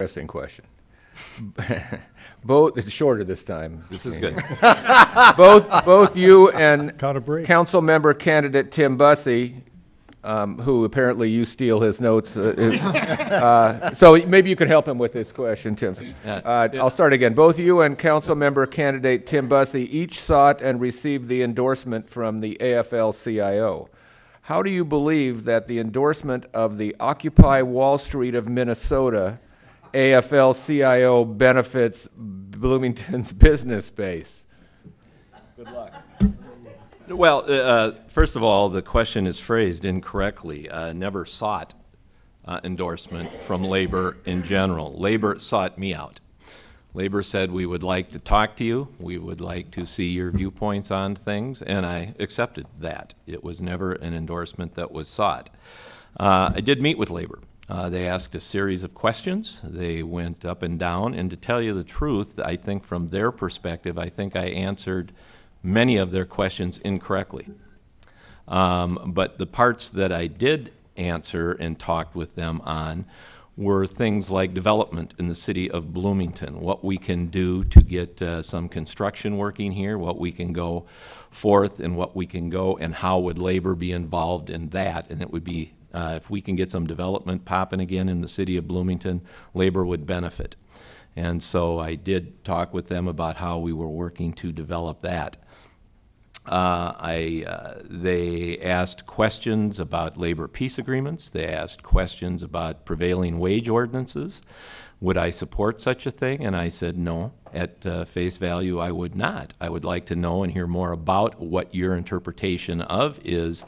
Interesting question. Both, it's shorter this time. This is good. Both you and Caught a break. council member candidate Tim Bussey, who apparently you steal his notes. So maybe you could help him with this question, Tim. I'll start again. Both you and council member candidate Tim Bussey each sought and received the endorsement from the AFL-CIO. How do you believe that the endorsement of the Occupy Wall Street of Minnesota AFL-CIO benefits Bloomington's business base? Good luck. Well, first of all, the question is phrased incorrectly. Never sought endorsement from labor in general. Labor sought me out. Labor said we would like to talk to you, we would like to see your viewpoints on things, and I accepted that. It was never an endorsement that was sought. I did meet with labor. They asked a series of questions. They went up and down, and to tell you the truth, I think from their perspective, I think I answered many of their questions incorrectly. But the parts that I did answer and talked with them on were things like development in the city of Bloomington, what we can do to get some construction working here, what we can go forth and what we can go, and how would labor be involved in that. And it would be, if we can get some development popping again in the city of Bloomington, labor would benefit. And so I did talk with them about how we were working to develop that. They asked questions about labor peace agreements. They asked questions about prevailing wage ordinances. Would I support such a thing? And I said no. At face value, I would not. I would like to know and hear more about what your interpretation of is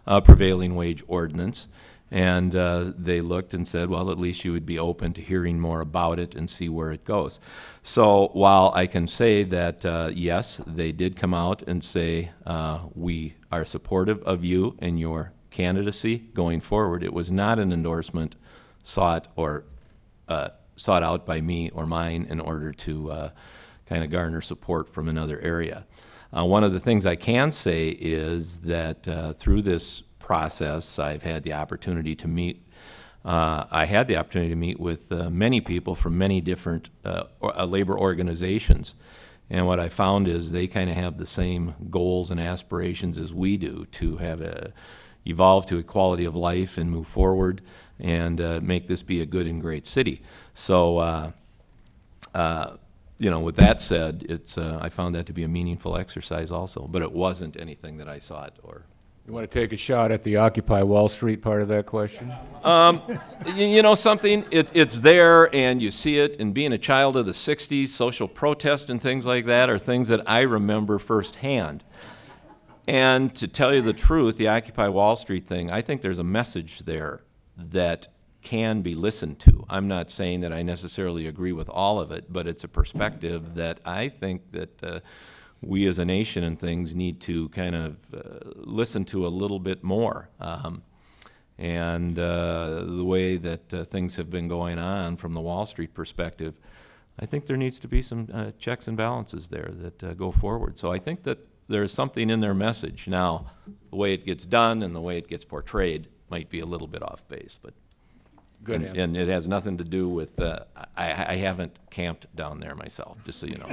a prevailing wage ordinance. And they looked and said, well, at least you would be open to hearing more about it and see where it goes. So while I can say that, yes, they did come out and say, we are supportive of you and your candidacy going forward, it was not an endorsement sought out by me or mine in order to kind of garner support from another area. One of the things I can say is that through this process, I've had the opportunity to meet. I had the opportunity to meet with many people from many different labor organizations, and what I found is they kind of have the same goals and aspirations as we do to have evolve to a quality of life and move forward and make this be a good and great city. So, you know, with that said, it's I found that to be a meaningful exercise also, but it wasn't anything that I sought or. You want to take a shot at the Occupy Wall Street part of that question? You know something, it's there and you see it, and being a child of the 60s, social protest and things like that are things that I remember firsthand. And to tell you the truth, the Occupy Wall Street thing, I think there's a message there that can be listened to. I'm not saying that I necessarily agree with all of it, but it's a perspective that I think that we as a nation and things need to kind of listen to a little bit more. And the way that things have been going on from the Wall Street perspective, I think there needs to be some checks and balances there that go forward. So I think that there's something in their message. Now, the way it gets done and the way it gets portrayed might be a little bit off base, but Good and it has nothing to do with, I haven't camped down there myself, just so you know.